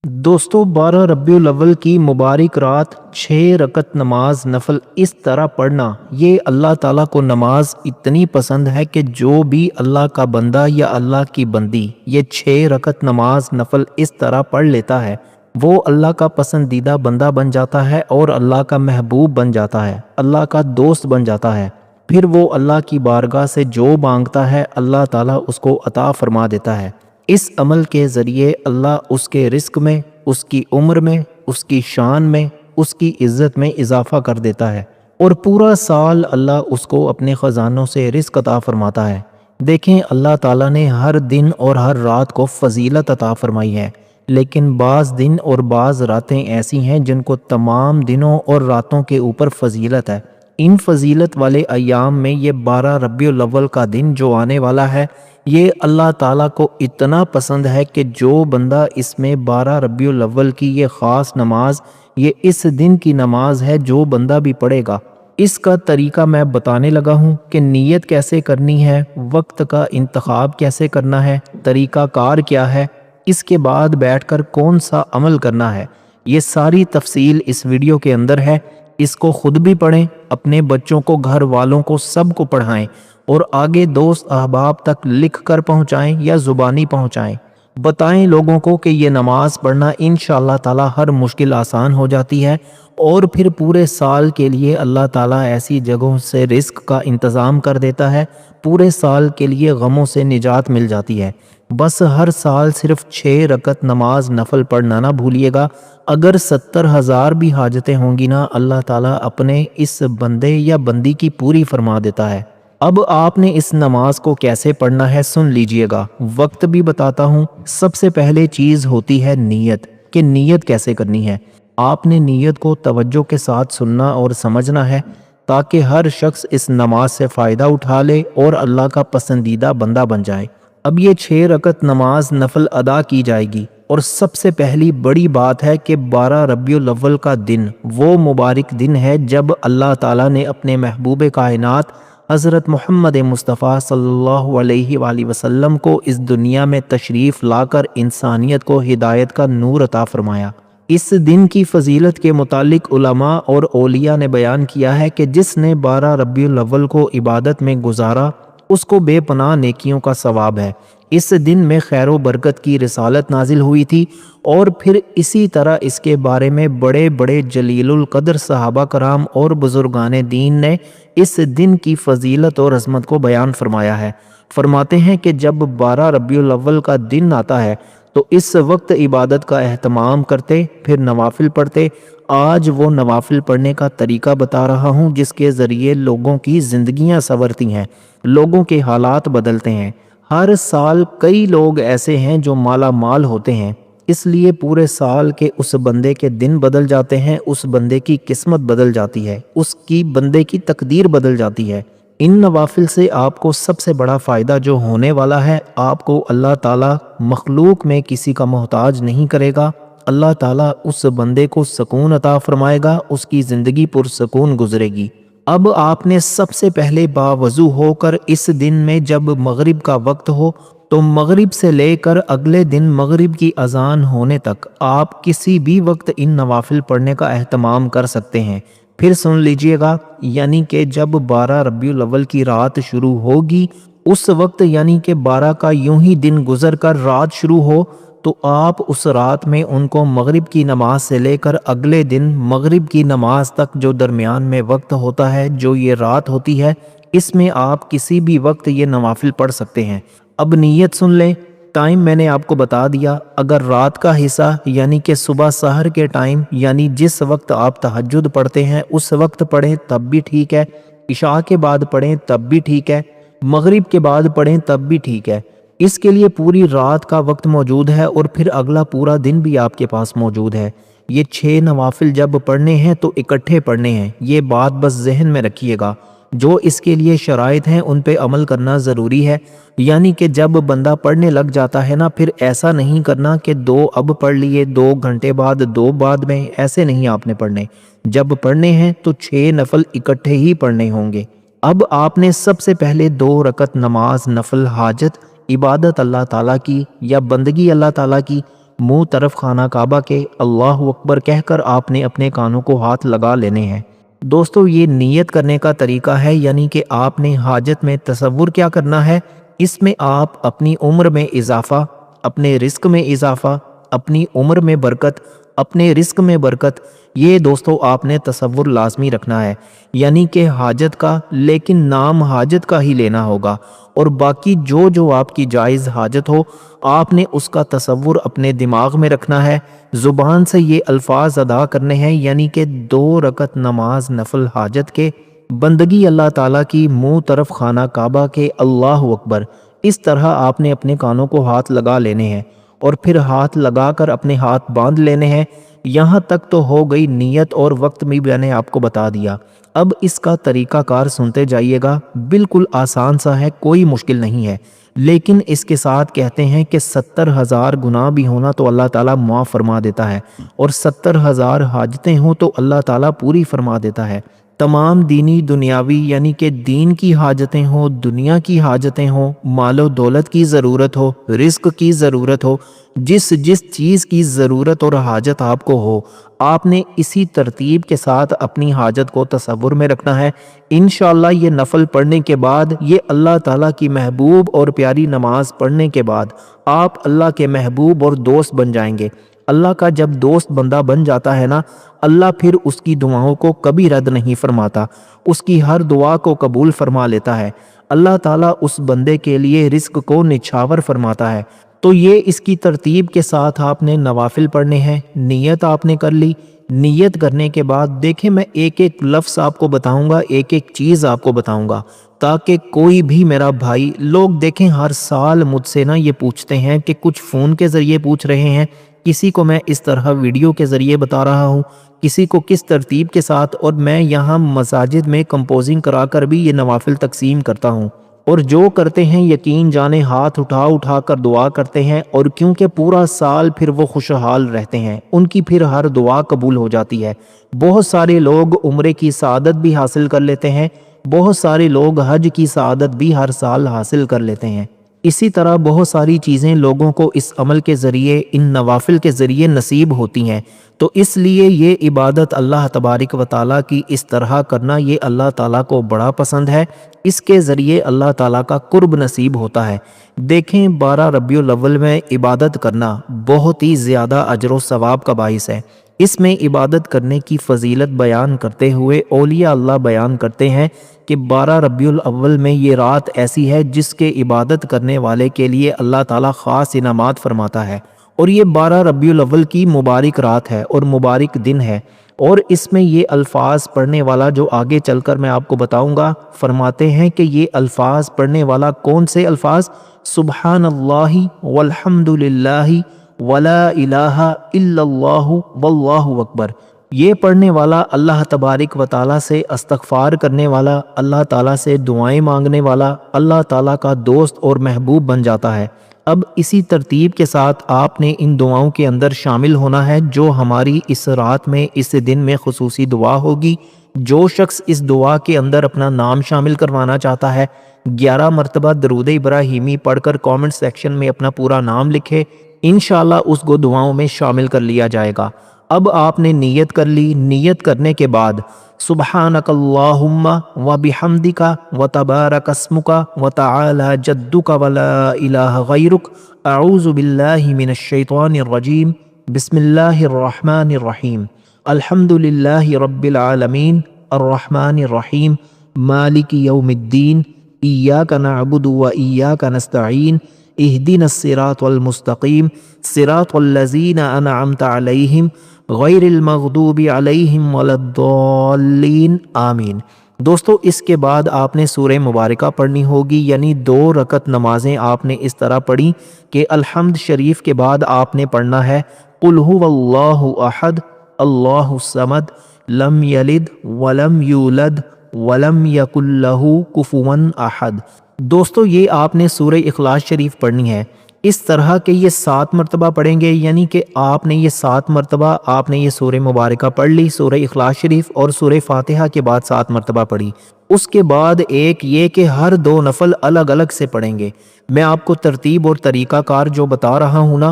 دوستو 12 ربیع الاول کی مبارک رات 6 رکعت نماز نفل اس طرح پڑھنا، یہ اللہ تعالیٰ کو نماز اتنی پسند ہے کہ جو بھی اللہ کا بندہ یا اللہ کی بندی یہ 6 رکعت نماز نفل اس طرح پڑھ لیتا ہے، وہ اللہ کا پسندیدہ بندہ بن جاتا ہے اور اللہ کا محبوب بن جاتا ہے، اللہ کا دوست بن جاتا ہے۔ پھر وہ اللہ کی بارگاہ سے جو مانگتا ہے اللہ تعالیٰ اس کو عطا فرما دیتا ہے۔ اس عمل کے ذریعے اللہ اس کے رزق میں، اس کی عمر میں، اس کی شان میں، اس کی عزت میں اضافہ کر دیتا ہے، اور پورا سال اللہ اس کو اپنے خزانوں سے رزق عطا فرماتا ہے۔ دیکھیں اللہ تعالیٰ نے ہر دن اور ہر رات کو فضیلت عطا فرمائی ہے، لیکن بعض دن اور بعض راتیں ایسی ہیں جن کو تمام دنوں اور راتوں کے اوپر فضیلت ہے۔ ان فضیلت والے ایام میں یہ 12 ربیع الاول کا دن جو آنے والا ہے، یہ اللہ تعالیٰ کو اتنا پسند ہے کہ جو بندہ اس میں 12 ربیع الاول کی یہ خاص نماز، یہ اس دن کی نماز ہے، جو بندہ بھی پڑھے گا، اس کا طریقہ میں بتانے لگا ہوں کہ نیت کیسے کرنی ہے، وقت کا انتخاب کیسے کرنا ہے، طریقہ کار کیا ہے، اس کے بعد بیٹھ کر کون سا عمل کرنا ہے، یہ ساری تفصیل اس ویڈیو کے اندر ہے۔ اس کو خود بھی پڑھیں، اپنے بچوں کو، گھر والوں کو، سب کو پڑھائیں، اور آگے دوست احباب تک لکھ کر پہنچائیں یا زبانی پہنچائیں۔ بتائیں لوگوں کو کہ یہ نماز پڑھنا انشاءاللہ تعالی ہر مشکل آسان ہو جاتی ہے، اور پھر پورے سال کے لیے اللہ تعالیٰ ایسی جگہوں سے رزق کا انتظام کر دیتا ہے، پورے سال کے لیے غموں سے نجات مل جاتی ہے۔ بس ہر سال صرف 6 رکعت نماز نفل پڑھنا نہ بھولیے گا۔ اگر 70,000 بھی حاجتیں ہوں گی نا، اللہ تعالیٰ اپنے اس بندے یا بندی کی پوری فرما دیتا ہے۔ اب آپ نے اس نماز کو کیسے پڑھنا ہے سن لیجئے گا، وقت بھی بتاتا ہوں۔ سب سے پہلے چیز ہوتی ہے نیت، کہ نیت کیسے کرنی ہے۔ آپ نے نیت کو توجہ کے ساتھ سننا اور سمجھنا ہے، تاکہ ہر شخص اس نماز سے فائدہ اٹھا لے اور اللہ کا پسندیدہ بندہ بن جائے۔ اب یہ 6 رکعت نماز نفل ادا کی جائے گی، اور سب سے پہلی بڑی بات ہے کہ 12 ربیع الاول کا دن وہ مبارک دن ہے جب اللہ تعالیٰ نے اپنے محبوب کائنات حضرت محمد مصطفیٰ صلی اللہ علیہ وآلہ وسلم کو اس دنیا میں تشریف لا کر انسانیت کو ہدایت کا نور عطا فرمایا۔ اس دن کی فضیلت کے متعلق علماء اور اولیاء نے بیان کیا ہے کہ جس نے 12 ربیع الاول کو عبادت میں گزارا، اس کو بے پناہ نیکیوں کا ثواب ہے۔ اس دن میں خیر و برکت کی رسالت نازل ہوئی تھی، اور پھر اسی طرح اس کے بارے میں بڑے بڑے جلیل القدر صحابہ کرام اور بزرگان دین نے اس دن کی فضیلت اور عظمت کو بیان فرمایا ہے۔ فرماتے ہیں کہ جب 12 ربیع الاول کا دن آتا ہے تو اس وقت عبادت کا اہتمام کرتے، پھر نوافل پڑھتے۔ آج وہ نوافل پڑھنے کا طریقہ بتا رہا ہوں جس کے ذریعے لوگوں کی زندگیاں سنورتی ہیں، لوگوں کے حالات بدلتے ہیں۔ ہر سال کئی لوگ ایسے ہیں جو مالا مال ہوتے ہیں، اس لیے پورے سال کے اس بندے کے دن بدل جاتے ہیں، اس بندے کی قسمت بدل جاتی ہے، اس کی بندے کی تقدیر بدل جاتی ہے۔ ان نوافل سے آپ کو سب سے بڑا فائدہ جو ہونے والا ہے، آپ کو اللہ تعالیٰ مخلوق میں کسی کا محتاج نہیں کرے گا۔ اللہ تعالیٰ اس بندے کو سکون عطا فرمائے گا، اس کی زندگی پرسکون گزرے گی۔ اب آپ نے سب سے پہلے باوضو ہو کر اس دن میں جب مغرب کا وقت ہو تو مغرب سے لے کر اگلے دن مغرب کی اذان ہونے تک آپ کسی بھی وقت ان نوافل پڑھنے کا اہتمام کر سکتے ہیں۔ پھر سن لیجئے گا، یعنی کہ جب 12 ربیع الاول کی رات شروع ہوگی، اس وقت یعنی کہ 12 کا یوں ہی دن گزر کر رات شروع ہو، تو آپ اس رات میں ان کو مغرب کی نماز سے لے کر اگلے دن مغرب کی نماز تک جو درمیان میں وقت ہوتا ہے، جو یہ رات ہوتی ہے، اس میں آپ کسی بھی وقت یہ نوافل پڑھ سکتے ہیں۔ اب نیت سن لیں۔ ٹائم میں نے آپ کو بتا دیا، اگر رات کا حصہ یعنی کہ صبح سحر کے ٹائم، یعنی جس وقت آپ تہجد پڑھتے ہیں اس وقت پڑھیں تب بھی ٹھیک ہے، عشاء کے بعد پڑھیں تب بھی ٹھیک ہے، مغرب کے بعد پڑھیں تب بھی ٹھیک ہے۔ اس کے لیے پوری رات کا وقت موجود ہے، اور پھر اگلا پورا دن بھی آپ کے پاس موجود ہے۔ یہ 6 نوافل جب پڑھنے ہیں تو اکٹھے پڑھنے ہیں، یہ بات بس ذہن میں رکھیے گا۔ جو اس کے لیے شرائط ہیں ان پہ عمل کرنا ضروری ہے، یعنی کہ جب بندہ پڑھنے لگ جاتا ہے نا، پھر ایسا نہیں کرنا کہ 2 اب پڑھ لیے، 2 گھنٹے بعد 2 بعد میں، ایسے نہیں آپ نے پڑھنے۔ جب پڑھنے ہیں تو 6 نفل اکٹھے ہی پڑھنے ہوں گے۔ اب آپ نے سب سے پہلے 2 رکعت نماز نفل حاجت عبادت اللہ تعالیٰ کی یا بندگی اللہ تعالیٰ کی منہ طرف خانہ کعبہ کے اللہ اکبر کہہ کر آپ نے اپنے کانوں کو ہاتھ لگا لینے ہیں۔ دوستو یہ نیت کرنے کا طریقہ ہے، یعنی کہ آپ نے حاجت میں تصور کیا کرنا ہے، اس میں آپ اپنی عمر میں اضافہ، اپنے رزق میں اضافہ، اپنی عمر میں برکت، اپنے رزق میں برکت، یہ دوستو آپ نے تصور لازمی رکھنا ہے، یعنی کہ حاجت کا، لیکن نام حاجت کا ہی لینا ہوگا، اور باقی جو آپ کی جائز حاجت ہو آپ نے اس کا تصور اپنے دماغ میں رکھنا ہے، زبان سے یہ الفاظ ادا کرنے ہیں، یعنی کہ 2 رکعت نماز نفل حاجت کے، بندگی اللہ تعالیٰ کی، منہ طرف خانہ کعبہ کے اللہ اکبر، اس طرح آپ نے اپنے کانوں کو ہاتھ لگا لینے ہیں، اور پھر ہاتھ لگا کر اپنے ہاتھ باندھ لینے ہیں۔ یہاں تک تو ہو گئی نیت، اور وقت بھی میں نے آپ کو بتا دیا۔ اب اس کا طریقہ کار سنتے جائیے گا، بالکل آسان سا ہے، کوئی مشکل نہیں ہے، لیکن اس کے ساتھ کہتے ہیں کہ 70,000 گناہ بھی ہونا تو اللہ تعالیٰ معاف فرما دیتا ہے، اور 70,000 حاجتیں ہوں تو اللہ تعالیٰ پوری فرما دیتا ہے۔ تمام دینی دنیاوی، یعنی کہ دین کی حاجتیں ہوں، دنیا کی حاجتیں ہوں، مال و دولت کی ضرورت ہو، رزق کی ضرورت ہو، جس چیز کی ضرورت اور حاجت آپ کو ہو، آپ نے اسی ترتیب کے ساتھ اپنی حاجت کو تصور میں رکھنا ہے۔ انشاءاللہ یہ نفل پڑھنے کے بعد، یہ اللہ تعالیٰ کی محبوب اور پیاری نماز پڑھنے کے بعد آپ اللہ کے محبوب اور دوست بن جائیں گے۔ اللہ کا جب دوست بندہ بن جاتا ہے نا، اللہ پھر اس کی دعاؤں کو کبھی رد نہیں فرماتا، اس کی ہر دعا کو قبول فرما لیتا ہے۔ اللہ تعالیٰ اس بندے کے لیے رزق کو نچھاور فرماتا ہے۔ تو یہ اس کی ترتیب کے ساتھ آپ نے نوافل پڑھنے ہیں۔ نیت آپ نے کر لی، نیت کرنے کے بعد دیکھیں میں ایک ایک لفظ آپ کو بتاؤں گا، ایک ایک چیز آپ کو بتاؤں گا، تاکہ کوئی بھی میرا بھائی، لوگ دیکھیں ہر سال مجھ سے نا یہ پوچھتے ہیں کہ کچھ فون کے ذریعے پوچھ رہے ہیں، کسی کو میں اس طرح ویڈیو کے ذریعے بتا رہا ہوں، کسی کو کس ترتیب کے ساتھ، اور میں یہاں مساجد میں کمپوزنگ کرا کر بھی یہ نوافل تقسیم کرتا ہوں، اور جو کرتے ہیں یقین جانے ہاتھ اٹھا کر دعا کرتے ہیں، اور کیونکہ پورا سال پھر وہ خوشحال رہتے ہیں، ان کی پھر ہر دعا قبول ہو جاتی ہے۔ بہت سارے لوگ عمرے کی سعادت بھی حاصل کر لیتے ہیں، بہت سارے لوگ حج کی سعادت بھی ہر سال حاصل کر لیتے ہیں۔ اسی طرح بہت ساری چیزیں لوگوں کو اس عمل کے ذریعے، ان نوافل کے ذریعے نصیب ہوتی ہیں، تو اس لیے یہ عبادت اللہ تبارک و تعالیٰ کی اس طرح کرنا، یہ اللہ تعالیٰ کو بڑا پسند ہے، اس کے ذریعے اللہ تعالیٰ کا قرب نصیب ہوتا ہے۔ دیکھیں 12 ربیع الاول میں عبادت کرنا بہت ہی زیادہ اجر و ثواب کا باعث ہے۔ اس میں عبادت کرنے کی فضیلت بیان کرتے ہوئے اولیاء اللہ بیان کرتے ہیں کہ 12 ربیع الاول میں یہ رات ایسی ہے جس کے عبادت کرنے والے کے لیے اللہ تعالیٰ خاص انعامات فرماتا ہے، اور یہ 12 ربیع الاول کی مبارک رات ہے اور مبارک دن ہے، اور اس میں یہ الفاظ پڑھنے والا جو آگے چل کر میں آپ کو بتاؤں گا، فرماتے ہیں کہ یہ الفاظ پڑھنے والا کون سے الفاظ؟ سبحان اللہ والحمد للہ ولا الہ الا اللہ واللہ اکبر۔ یہ پڑھنے والا اللہ تبارک و تعالیٰ سے استغفار کرنے والا، اللہ تعالیٰ سے دعائیں مانگنے والا، اللہ تعالیٰ کا دوست اور محبوب بن جاتا ہے۔ اب اسی ترتیب کے ساتھ آپ نے ان دعاؤں کے اندر شامل ہونا ہے جو ہماری اس رات میں، اس دن میں خصوصی دعا ہوگی۔ جو شخص اس دعا کے اندر اپنا نام شامل کروانا چاہتا ہے، 11 مرتبہ درود ابراہیمی پڑھ کر کامنٹ سیکشن میں اپنا پورا نام لکھے، انشاءاللہ اس کو دعاؤں میں شامل کر لیا جائے گا۔ اب آپ نے نیت کر لی، نیت کرنے کے بعد سبحانک اللہم و بحمدک و تبارک اسمک و تعالی جدک و لا الہ غیرک، اعوذ باللہ من الشیطان الرجیم، بسم اللہ الرحمن الرحیم، الحمد للہ رب العالمین، الرحمن الرحیم، مالک یوم الدین، ایاک نعبد و ایاک نستعین، اہدنا الصراط المستقیم، صراط الذین انعمت علیہم غیر المغضوب علیہم ولا الضالین، آمین۔ دوستو اس کے بعد آپ نے سورہ مبارکہ پڑھنی ہوگی، یعنی 2 رکعت نمازیں آپ نے اس طرح پڑھی کہ الحمد شریف کے بعد آپ نے پڑھنا ہے قل هو اللہ احد اللہ الصمد لم یلد ولم یولد ولم یکن لہ کفوا احد۔ دوستو یہ آپ نے سورہ اخلاص شریف پڑھنی ہے، اس طرح کہ یہ 7 مرتبہ پڑھیں گے، یعنی کہ آپ نے یہ 7 مرتبہ آپ نے یہ سورہ مبارکہ پڑھ لی، سورہ اخلاص شریف اور سورہ فاتحہ کے بعد 7 مرتبہ پڑھی۔ اس کے بعد ایک یہ کہ ہر 2 نفل الگ الگ سے پڑھیں گے۔ میں آپ کو ترتیب اور طریقہ کار جو بتا رہا ہوں نا،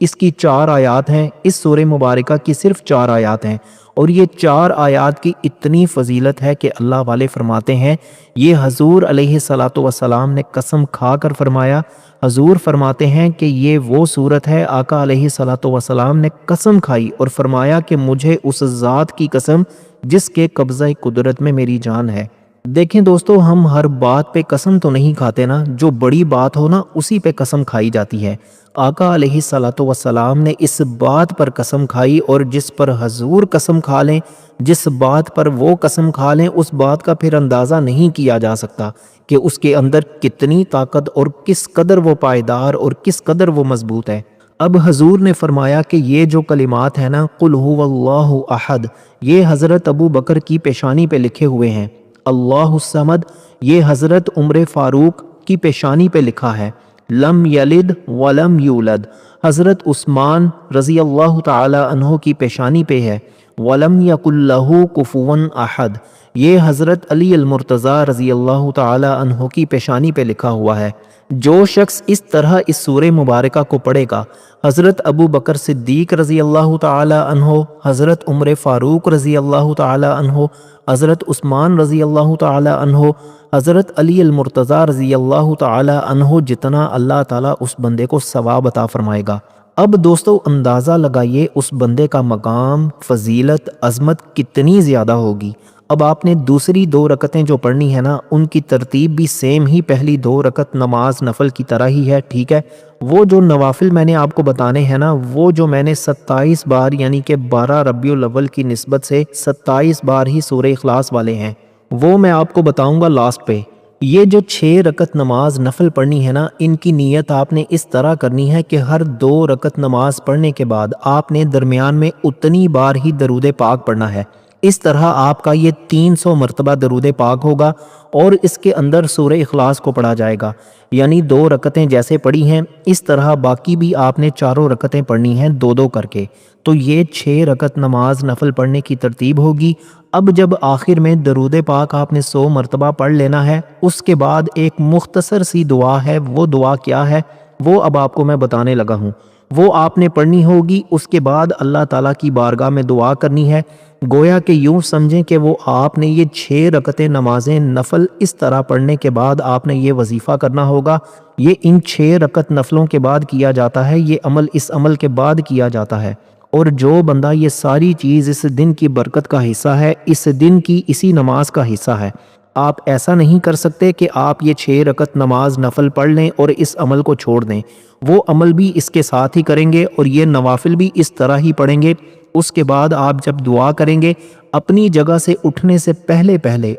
اس کی 4 آیات ہیں، اس سورہ مبارکہ کی صرف 4 آیات ہیں، اور یہ 4 آیات کی اتنی فضیلت ہے کہ اللہ والے فرماتے ہیں، یہ حضور علیہ الصلاۃ والسلام نے قسم کھا کر فرمایا۔ حضور فرماتے ہیں کہ یہ وہ صورت ہے، آقا علیہ الصلاۃ والسلام نے قسم کھائی اور فرمایا کہ مجھے اس ذات کی قسم جس کے قبضہ قدرت میں میری جان ہے۔ دیکھیں دوستو، ہم ہر بات پہ قسم تو نہیں کھاتے نا، جو بڑی بات ہو نا اسی پہ قسم کھائی جاتی ہے۔ آقا علیہ الصلاۃ والسلام نے اس بات پر قسم کھائی، اور جس پر حضور قسم کھا لیں، جس بات پر وہ قسم کھا لیں، اس بات کا پھر اندازہ نہیں کیا جا سکتا کہ اس کے اندر کتنی طاقت اور کس قدر وہ پائیدار اور کس قدر وہ مضبوط ہے۔ اب حضور نے فرمایا کہ یہ جو کلمات ہیں نا، قل هو اللہ احد، یہ حضرت ابو بکر کی پیشانی پہ لکھے ہوئے ہیں۔ اللہ الصمد، یہ حضرت عمر فاروق کی پیشانی پہ لکھا ہے۔ لم یلد ولم یولد، حضرت عثمان رضی اللہ تعالی عنہ کی پیشانی پہ ہے۔ ولم یکن لہ کفوا احد، یہ حضرت علی المرتضی رضی اللہ تعالی عنہ کی پیشانی پہ لکھا ہوا ہے۔ جو شخص اس طرح اس سورہ مبارکہ کو پڑھے گا، حضرت ابو بکر صدیق رضی اللہ تعالی عنہ، حضرت عمر فاروق رضی اللہ تعالی عنہ، حضرت عثمان رضی اللہ تعالی عنہ، حضرت علی المرتضی رضی اللہ تعالی عنہ جتنا اللہ تعالیٰ اس بندے کو ثواب عطا فرمائے گا۔ اب دوستو اندازہ لگائیے اس بندے کا مقام، فضیلت، عظمت کتنی زیادہ ہوگی۔ اب آپ نے دوسری 2 رکعتیں جو پڑھنی ہے نا، ان کی ترتیب بھی سیم ہی پہلی 2 رکعت نماز نفل کی طرح ہی ہے، ٹھیک ہے۔ وہ جو نوافل میں نے آپ کو بتانے ہیں نا، وہ جو میں نے 27 بار یعنی کہ 12 ربیع الاول کی نسبت سے 27 بار ہی سورہ اخلاص والے ہیں، وہ میں آپ کو بتاؤں گا لاسٹ پہ۔ یہ جو 6 رکعت نماز نفل پڑھنی ہے نا، ان کی نیت آپ نے اس طرح کرنی ہے کہ ہر 2 رکعت نماز پڑھنے کے بعد آپ نے درمیان میں اتنی بار ہی درود پاک پڑھنا ہے۔ اس طرح آپ کا یہ 300 مرتبہ درود پاک ہوگا، اور اس کے اندر سورہ اخلاص کو پڑھا جائے گا۔ یعنی 2 رکعتیں جیسے پڑھی ہیں، اس طرح باقی بھی آپ نے 4 رکعتیں پڑھنی ہیں 2 کر کے، تو یہ 6 رکعت نماز نفل پڑھنے کی ترتیب ہوگی۔ اب جب آخر میں درود پاک آپ نے 100 مرتبہ پڑھ لینا ہے، اس کے بعد ایک مختصر سی دعا ہے۔ وہ دعا کیا ہے وہ اب آپ کو میں بتانے لگا ہوں۔ وہ آپ نے پڑھنی ہوگی، اس کے بعد اللہ تعالیٰ کی بارگاہ میں دعا کرنی ہے۔ گویا کہ یوں سمجھیں کہ وہ آپ نے یہ 6 رکعتیں نمازیں نفل اس طرح پڑھنے کے بعد آپ نے یہ وظیفہ کرنا ہوگا۔ یہ ان 6 رکعت نفلوں کے بعد کیا جاتا ہے، یہ عمل اس عمل کے بعد کیا جاتا ہے۔ اور جو بندہ یہ ساری چیز اس دن کی برکت کا حصہ ہے، اس دن کی اسی نماز کا حصہ ہے، آپ ایسا نہیں کر سکتے کہ آپ یہ 6 رکعت نماز نفل پڑھ لیں اور اس عمل کو چھوڑ دیں۔ وہ عمل بھی اس کے ساتھ ہی کریں گے، اور یہ نوافل بھی اس طرح ہی پڑھیں گے۔ اس کے بعد آپ جب دعا کریں گے، اپنی جگہ سے اٹھنے سے پہلے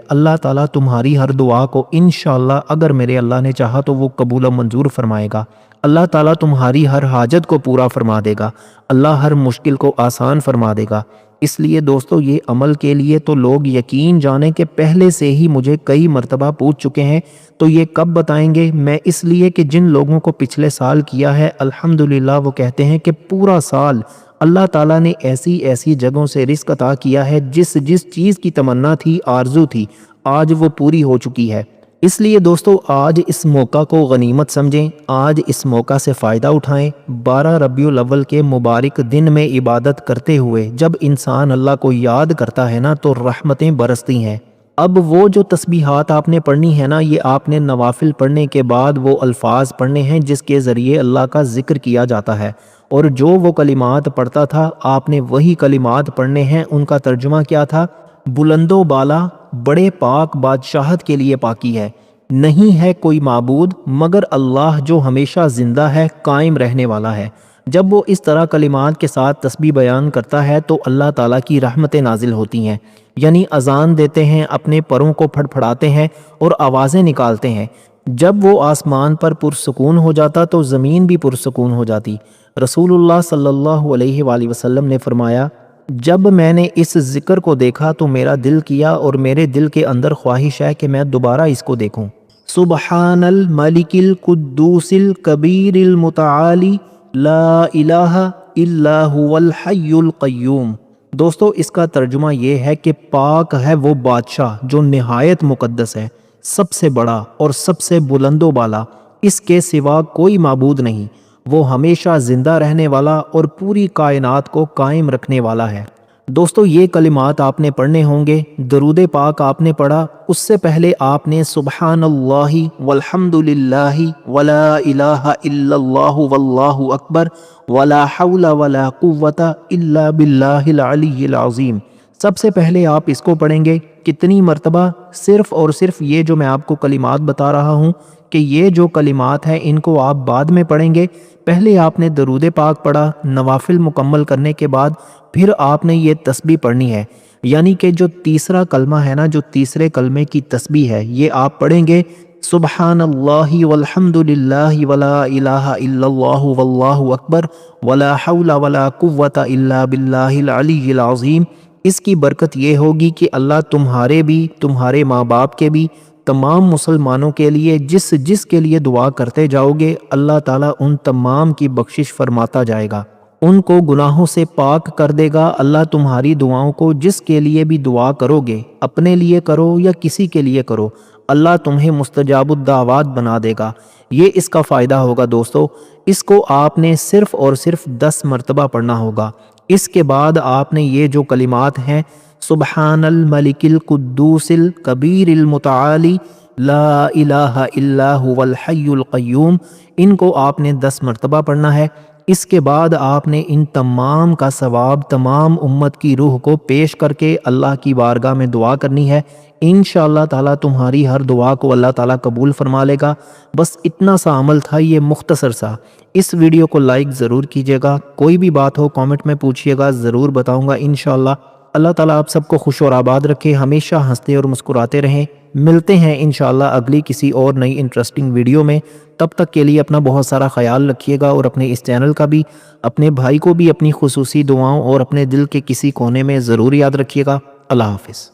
اللہ تعالیٰ تمہاری ہر دعا کو انشاءاللہ اگر میرے اللہ نے چاہا تو وہ قبول و منظور فرمائے گا۔ اللہ تعالیٰ تمہاری ہر حاجت کو پورا فرما دے گا، اللہ ہر مشکل کو آسان فرما دے گا۔ اس لیے دوستو یہ عمل کے لیے تو لوگ یقین جانیں کہ پہلے سے ہی مجھے کئی مرتبہ پوچھ چکے ہیں، تو یہ کب بتائیں گے؟ میں اس لیے کہ جن لوگوں کو پچھلے سال کیا ہے الحمدللہ وہ کہتے ہیں کہ پورا سال اللہ تعالیٰ نے ایسی ایسی جگہوں سے رزق عطا کیا ہے، جس چیز کی تمنا تھی، آرزو تھی، آج وہ پوری ہو چکی ہے۔ اس لیے دوستو آج اس موقع کو غنیمت سمجھیں، آج اس موقع سے فائدہ اٹھائیں۔ 12 ربیع الاول کے مبارک دن میں عبادت کرتے ہوئے جب انسان اللہ کو یاد کرتا ہے نا تو رحمتیں برستی ہیں۔ اب وہ جو تسبیحات آپ نے پڑھنی ہے نا، یہ آپ نے نوافل پڑھنے کے بعد وہ الفاظ پڑھنے ہیں جس کے ذریعے اللہ کا ذکر کیا جاتا ہے، اور جو وہ کلمات پڑھتا تھا آپ نے وہی کلمات پڑھنے ہیں۔ ان کا ترجمہ کیا تھا؟ بلند و بالا بڑے پاک بادشاہت کے لیے پاکی ہے، نہیں ہے کوئی معبود مگر اللہ جو ہمیشہ زندہ ہے، قائم رہنے والا ہے۔ جب وہ اس طرح کلمات کے ساتھ تسبیح بیان کرتا ہے تو اللہ تعالیٰ کی رحمتیں نازل ہوتی ہیں، یعنی اذان دیتے ہیں، اپنے پروں کو پھڑپھڑاتے ہیں اور آوازیں نکالتے ہیں۔ جب وہ آسمان پر پرسکون ہو جاتا تو زمین بھی پرسکون ہو جاتی۔ رسول اللہ صلی اللہ علیہ وآلہ وسلم نے فرمایا، جب میں نے اس ذکر کو دیکھا تو میرا دل کیا اور میرے دل کے اندر خواہش ہے کہ میں دوبارہ اس کو دیکھوں۔ سبحان الملک القدوس الکبیر المتعالی لا الہ الا هو الحی القیوم۔ دوستو اس کا ترجمہ یہ ہے کہ پاک ہے وہ بادشاہ جو نہایت مقدس ہے، سب سے بڑا اور سب سے بلند و بالا، اس کے سوا کوئی معبود نہیں، وہ ہمیشہ زندہ رہنے والا اور پوری کائنات کو قائم رکھنے والا ہے۔ دوستو یہ کلمات آپ نے پڑھنے ہوں گے۔ درود پاک آپ نے پڑھا، اس سے پہلے آپ نے سبحان اللہ والحمد للہ ولا الہ الا اللہ واللہ اکبر ولا حول ولا قوت الا باللہ العلی العظیم، سب سے پہلے آپ اس کو پڑھیں گے۔ کتنی مرتبہ؟ صرف اور صرف یہ جو میں آپ کو کلمات بتا رہا ہوں کہ یہ جو کلمات ہیں ان کو آپ بعد میں پڑھیں گے۔ پہلے آپ نے درود پاک پڑھا، نوافل مکمل کرنے کے بعد پھر آپ نے یہ تسبیح پڑھنی ہے، یعنی کہ جو تیسرا کلمہ ہے نا، جو تیسرے کلمے کی تسبیح ہے، یہ آپ پڑھیں گے سبحان اللہ والحمد للہ ولا الہ الا اللہ واللہ اکبر ولا حول ولا قوت الا باللہ العلی العظیم۔ اس کی برکت یہ ہوگی کہ اللہ تمہارے بھی، تمہارے ماں باپ کے بھی، تمام مسلمانوں کے لیے جس کے لیے دعا کرتے جاؤ گے، اللہ تعالیٰ ان تمام کی بخشش فرماتا جائے گا، ان کو گناہوں سے پاک کر دے گا۔ اللہ تمہاری دعاؤں کو جس کے لیے بھی دعا کرو گے، اپنے لیے کرو یا کسی کے لیے کرو، اللہ تمہیں مستجاب الدعوات بنا دے گا۔ یہ اس کا فائدہ ہوگا دوستو۔ اس کو آپ نے صرف اور صرف 10 مرتبہ پڑھنا ہوگا۔ اس کے بعد آپ نے یہ جو کلمات ہیں سبحان الملک القدوس الکبیر المتعالی لا الہ الا هو الحی القیوم، ان کو آپ نے 10 مرتبہ پڑھنا ہے۔ اس کے بعد آپ نے ان تمام کا ثواب تمام امت کی روح کو پیش کر کے اللہ کی بارگاہ میں دعا کرنی ہے۔ انشاءاللہ تعالیٰ تمہاری ہر دعا کو اللہ تعالیٰ قبول فرما لے گا۔ بس اتنا سا عمل تھا، یہ مختصر سا۔ اس ویڈیو کو لائک ضرور کیجیے گا، کوئی بھی بات ہو کامنٹ میں پوچھیے گا، ضرور بتاؤں گا انشاءاللہ۔ اللہ تعالیٰ آپ سب کو خوش اور آباد رکھے، ہمیشہ ہنستے اور مسکراتے رہیں۔ ملتے ہیں انشاءاللہ اگلی کسی اور نئی انٹرسٹنگ ویڈیو میں۔ تب تک کے لیے اپنا بہت سارا خیال رکھیے گا، اور اپنے اس چینل کا بھی، اپنے بھائی کو بھی اپنی خصوصی دعاؤں اور اپنے دل کے کسی کونے میں ضرور یاد رکھیے گا۔ اللہ حافظ۔